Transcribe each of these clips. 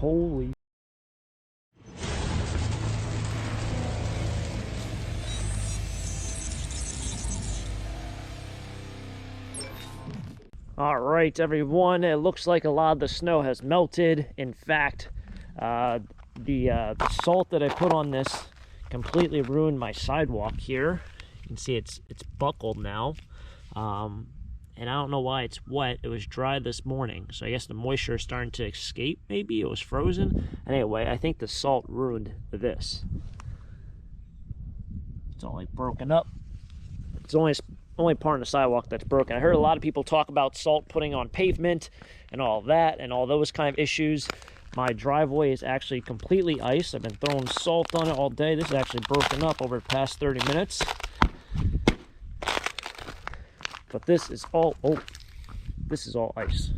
Holy. All right, everyone, it looks like a lot of the snow has melted. In fact, the salt that I put on this completely ruined my sidewalk here. You can see it's buckled now. And I don't know why it's wet. It was dry this morning, so I guess the moisture is starting to escape. Maybe it was frozen. Anyway, I think the salt ruined this. It's all like broken up. It's only part of the sidewalk that's broken. I heard a lot of people talk about salt putting on pavement and all that and all those kind of issues. My driveway is actually completely ice. I've been throwing salt on it all day. This is actually broken up over the past 30 minutes. But this is all, this is all ice.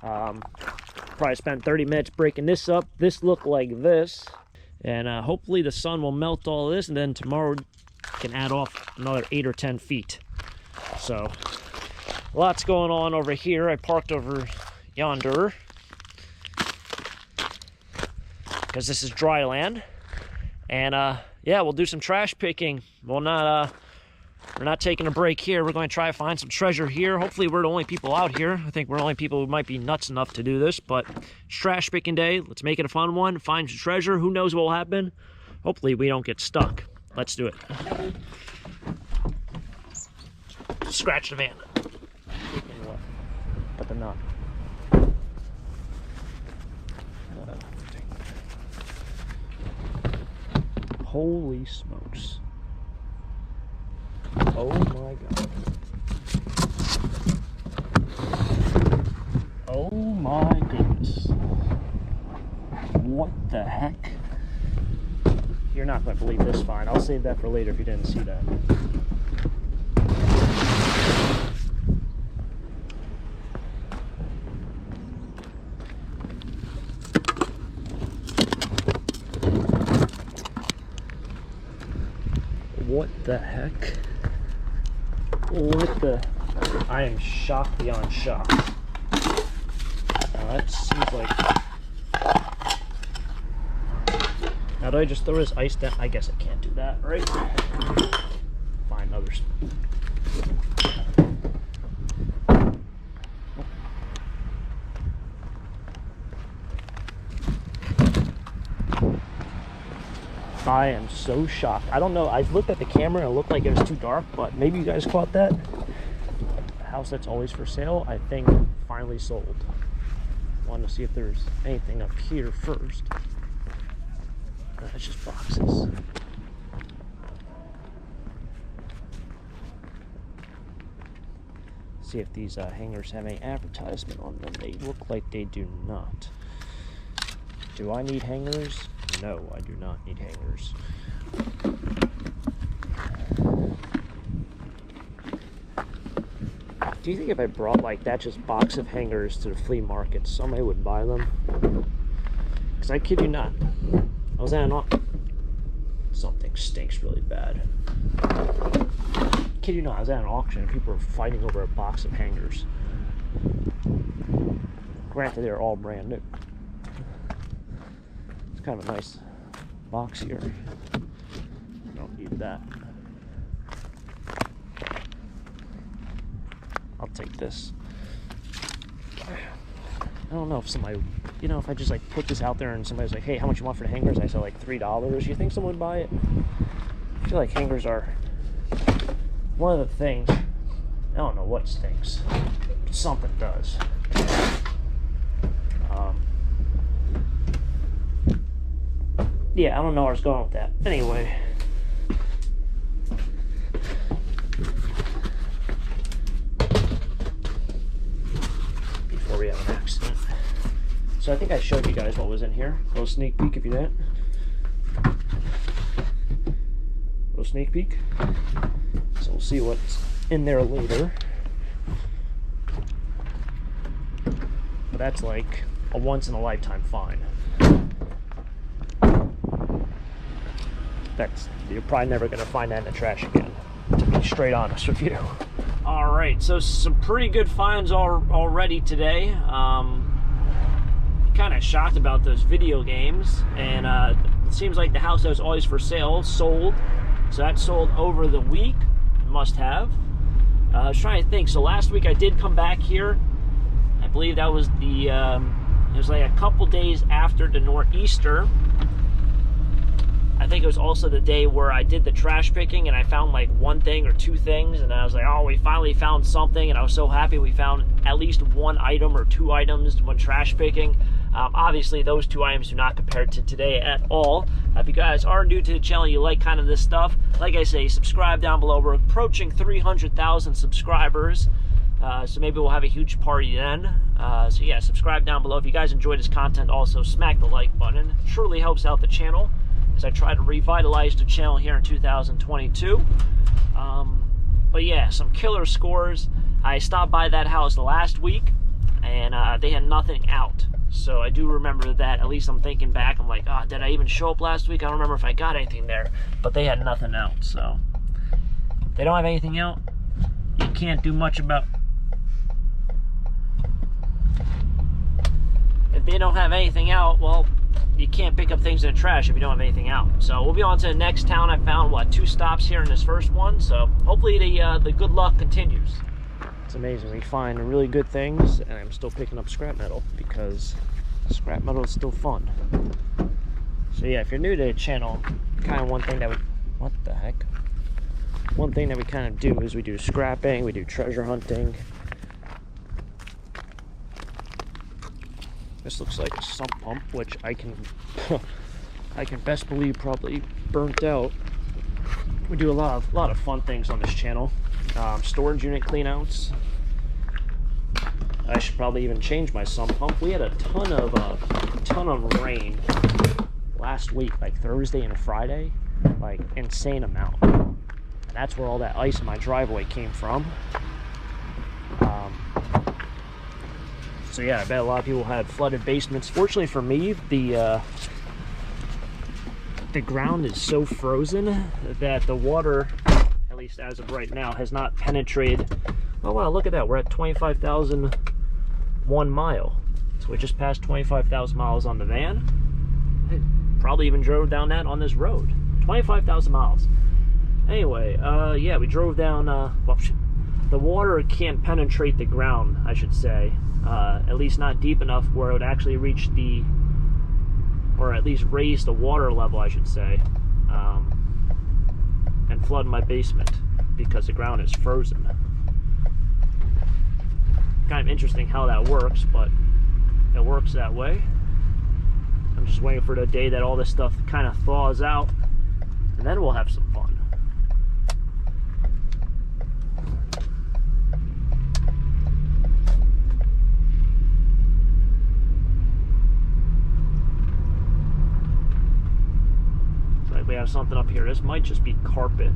Probably spent 30 minutes breaking this up. This looked like this. And hopefully the sun will melt all this, and then tomorrow can add off another 8 or 10 feet. So, lots going on over here. I parked over yonder because this is dry land. And yeah, we'll do some trash picking. We're not taking a break here. We're going to try to find some treasure here. Hopefully we're the only people out here. I think we're the only people who might be nuts enough to do this, but it's trash picking day. Let's make it a fun one. Find some treasure. Who knows what will happen? Hopefully we don't get stuck. Let's do it. Scratch the van. Put the knot. Holy smokes. Oh my god. Oh my goodness. What the heck? You're not going to believe this find. I'll save that for later if you didn't see that. What the heck? What the? I am shocked beyond shock. That seems like. Now, do I just throw this ice down? I guess I can't do that, right? Find others. I am so shocked. I don't know. I looked at the camera and it looked like it was too dark, but maybe you guys caught that. The house that's always for sale, I think, finally sold. Wanted to see if there's anything up here first. It's just boxes. See if these hangers have any advertisement on them. They look like they do not. Do I need hangers? No, I do not need hangers. Do you think if I brought like that just box of hangers to the flea market, somebody would buy them? Because I kid you not, I was at an auction. Something stinks really bad. Kid you not, I was at an auction and people were fighting over a box of hangers. Granted, they're all brand new. It's kind of a nice box here. Don't need that. I'll take this. I don't know if somebody, you know, if I just like put this out there and somebody's like, hey, how much you want for the hangers? I said like $3. You think someone would buy it? I feel like hangers are one of the things. I don't know what stinks. Something does. Yeah, I don't know where I was going with that. Anyway. Before we have an accident. So I think I showed you guys what was in here. A little sneak peek if you didn't. Little sneak peek. So we'll see what's in there later. But that's like a once in a lifetime find. You're probably never going to find that in the trash again, to be straight honest with you. All right, so some pretty good finds already today. kind of shocked about those video games, and it seems like the house that was always for sale sold. So that sold over the week. It must have. I was trying to think. So last week I did come back here. I believe that was the it was like a couple days after the nor'easter. I think it was also the day where I did the trash picking and I found like one thing or two things, and I was like, oh, we finally found something, and I was so happy we found at least one item or two items when trash picking. Obviously those two items do not compare to today at all. If you guys are new to the channel, you like kind of this stuff, like I say, subscribe down below. We're approaching 300,000 subscribers. So maybe we'll have a huge party then. So yeah, subscribe down below. If you guys enjoy this content, also smack the like button. It truly helps out the channel as I try to revitalize the channel here in 2022. But yeah, some killer scores. I stopped by that house last week, and they had nothing out. So I do remember that. At least I'm thinking back. I'm like, oh, did I even show up last week? I don't remember if I got anything there. But they had nothing out. So they don't have anything out. You can't do much about. If they don't have anything out, well, you can't pick up things in the trash if you don't have anything out. So we'll be on to the next town. I found, what, 2 stops here in this first one. So hopefully the good luck continues. It's amazing. We find really good things, and I'm still picking up scrap metal because scrap metal is still fun. So yeah, if you're new to the channel, kind of one thing that we, what the heck? One thing that we kind of do is we do scrapping, we do treasure hunting. This looks like a sump pump, which I can I can best believe probably burnt out. We do a lot of fun things on this channel. Storage unit cleanouts. I should probably even change my sump pump. We had a ton of rain last week, like Thursday and Friday, like insane amount. And that's where all that ice in my driveway came from. So yeah, I bet a lot of people had flooded basements. Fortunately for me, the ground is so frozen that the water, at least as of right now, has not penetrated. Oh wow, look at that. We're at 25,001 mile. So we just passed 25,000 miles on the van. I probably even drove down that on this road. 25,000 miles. Anyway, yeah, we drove down, well, the water can't penetrate the ground, I should say. At least not deep enough where it would actually reach the, or at least raise the water level, I should say, and flood my basement because the ground is frozen. Kind of interesting how that works, but it works that way. I'm just waiting for the day that all this stuff kind of thaws out, and then we'll have some fun. We have something up here. This might just be carpet.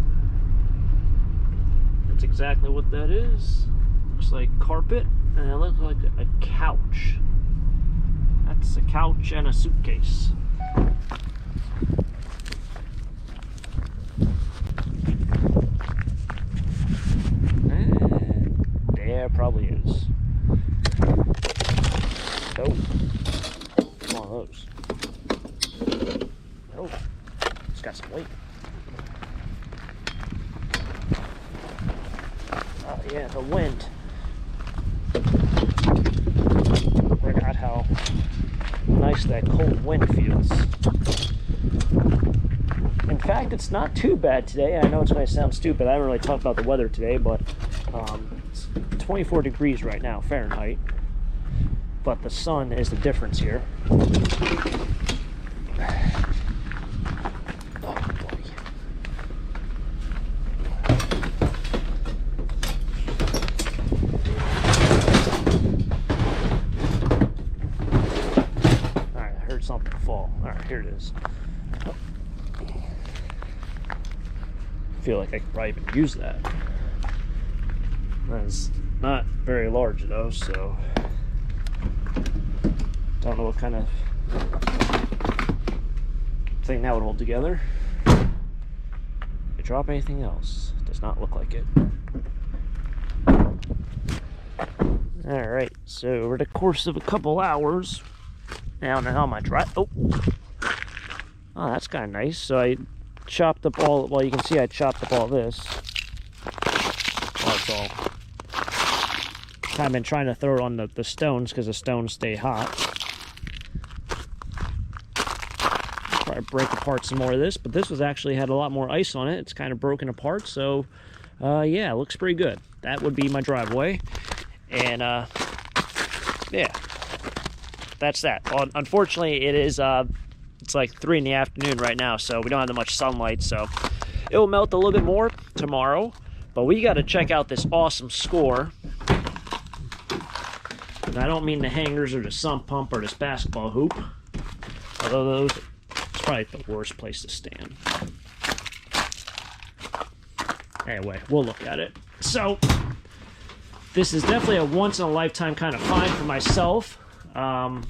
That's exactly what that is. Looks like carpet, and it looks like a couch. That's a couch and a suitcase. And there probably is. Nope. One of those. Nope. It's got some weight. Oh yeah, the wind. I forgot how nice that cold wind feels. In fact, it's not too bad today. I know it's going to sound stupid. I haven't really talked about the weather today, but it's 24 degrees right now, Fahrenheit. But the sun is the difference here. Something fall. Alright, here it is. Oh. I feel like I could probably even use that. That's not very large though, so don't know what kind of thing that would hold together. Did you drop anything else? Does not look like it. Alright, so over the course of a couple hours, Now how am I oh, that's kind of nice. So I chopped up all, well, you can see I chopped up all this. That's all. I've been trying to throw it on the stones because the stones stay hot. Probably break apart some more of this, but this was actually had a lot more ice on it. It's kind of broken apart, so yeah, it looks pretty good. That would be my driveway, and yeah, that's that. Well, unfortunately, it is it's like 3 in the afternoon right now, so we don't have that much sunlight, so it will melt a little bit more tomorrow. But we got to check out this awesome score. And I don't mean the hangers or the sump pump or this basketball hoop, although those, it's probably the worst place to stand. Anyway, we'll look at it. So this is definitely a once-in-a-lifetime kind of find for myself. I've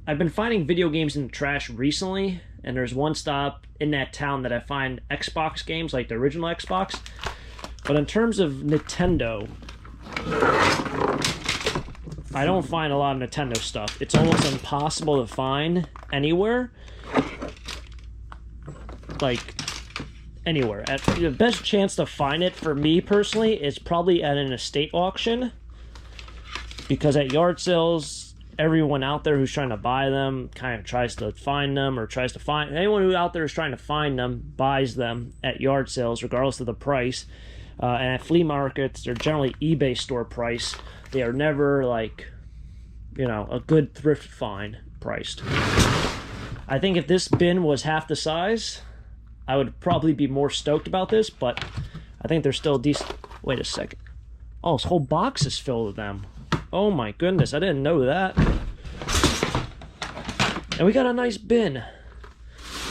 been finding video games in the trash recently, and there's one stop in that town that I find Xbox games, like the original Xbox. But in terms of Nintendo, I don't find a lot of Nintendo stuff. It's almost impossible to find anywhere. Like, anywhere. The best chance to find it, for me personally, is probably at an estate auction. Because at yard sales, everyone out there who's trying to buy them kind of tries to find them, or tries to find... Anyone who out there is trying to find them buys them at yard sales, regardless of the price. And at flea markets, they're generally eBay store price. They are never, like, you know, a good thrift find priced. I think if this bin was half the size, I would probably be more stoked about this, but I think they're still decent. Wait a second. Oh, this whole box is filled with them. Oh my goodness, I didn't know that. And we got a nice bin.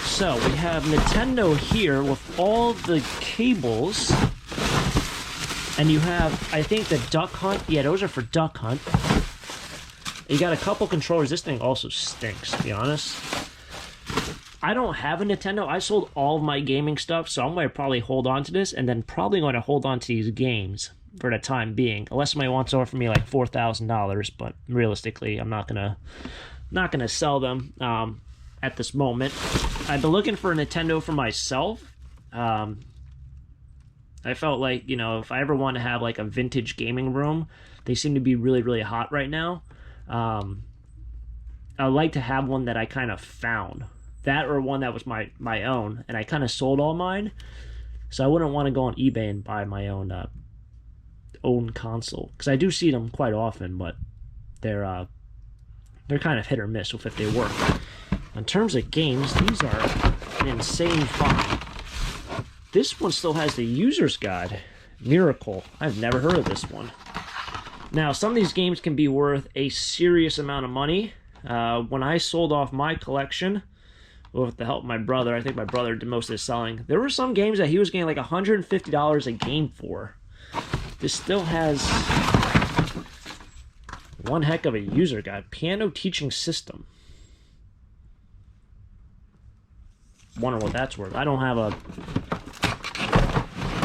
So, we have Nintendo here with all the cables. And you have, I think, the Duck Hunt. Yeah, those are for Duck Hunt. You got a couple controllers. This thing also stinks, to be honest. I don't have a Nintendo. I sold all of my gaming stuff, so I'm going to probably hold on to this, and then probably going to hold on to these games for the time being. Unless somebody wants to offer me like $4,000, but realistically, I'm not gonna sell them at this moment. I've been looking for a Nintendo for myself. I felt like, you know, if I ever want to have like a vintage gaming room, they seem to be really, really hot right now. I'd like to have one that I kind of found. That, or one that was my own, and I kind of sold all mine. So I wouldn't want to go on eBay and buy my own console, because I do see them quite often, but they're kind of hit or miss with if they work. In terms of games, these are an insane find. This one still has the user's guide. Miracle. I've never heard of this one. Now, some of these games can be worth a serious amount of money. When I sold off my collection, with the help of my brother, I think my brother did most of the selling, there were some games that he was getting like $150 a game for. This still has one heck of a user guide. Piano teaching system. Wonder what that's worth. I don't have a...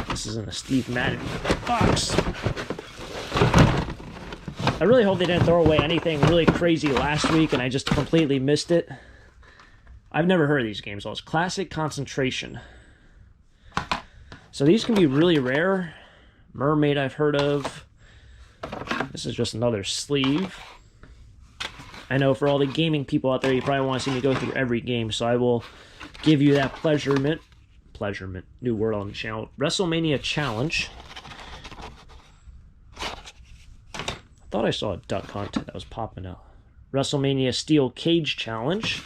This isn't a Steve Madden box. I really hope they didn't throw away anything really crazy last week and I just completely missed it. I've never heard of these games. It's Classic Concentration. So these can be really rare. Mermaid I've heard of. This is just another sleeve. I know for all the gaming people out there, you probably want to see me go through every game, so I will give you that pleasurement. New word on the channel. WrestleMania Challenge. I thought I saw a Duck Hunt that was popping out. WrestleMania Steel Cage Challenge.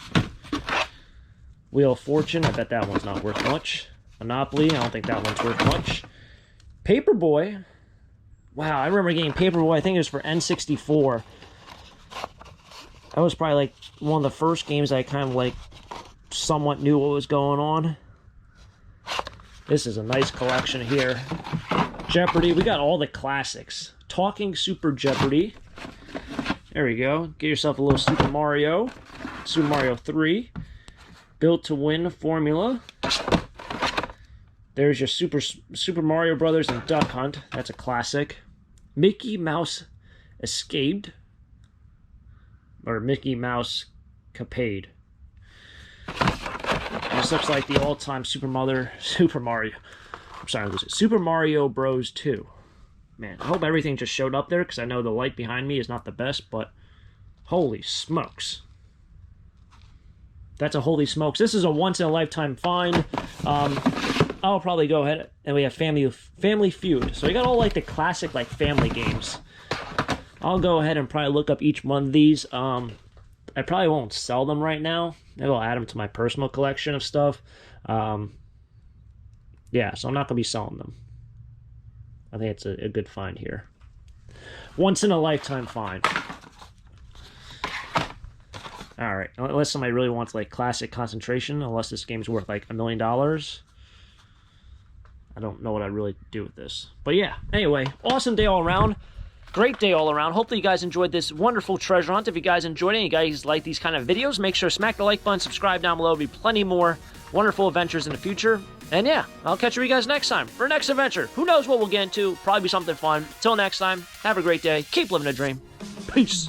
Wheel of Fortune. I bet that one's not worth much. Monopoly. I don't think that one's worth much. Paperboy. Wow, I remember getting Paperboy. I think it was for N64. That was probably like one of the first games I kind of like somewhat knew what was going on. This is a nice collection here. Jeopardy. We got all the classics. Talking Super Jeopardy. There we go. Get yourself a little Super Mario. Super Mario 3. Built to Win formula. There's your Super Mario Brothers and Duck Hunt. That's a classic. Mickey Mouse Escaped. or Mickey Mouse Capade. This looks like the all-time Super Mario Bros. 2. Man, I hope everything just showed up there, because I know the light behind me is not the best, but holy smokes. That's a holy smokes. This is a once-in-a-lifetime find. I'll probably go ahead, and we have Family Feud. So we got all, like, the classic, like, family games. I'll go ahead and probably look up each one of these. I probably won't sell them right now. Maybe I'll add them to my personal collection of stuff. Yeah, so I'm not going to be selling them. I think it's a good find here. Once-in-a-lifetime find. Alright, unless somebody really wants, like, classic concentration, unless this game's worth, like, $1 million. I don't know what I'd really do with this. But yeah, anyway, awesome day all around. Great day all around. Hopefully you guys enjoyed this wonderful treasure hunt. If you guys enjoyed it and you guys like these kind of videos, make sure to smack the like button, subscribe down below. There'll be plenty more wonderful adventures in the future. And yeah, I'll catch you guys next time for our next adventure. Who knows what we'll get into? Probably be something fun. Till next time, have a great day. Keep living a dream. Peace.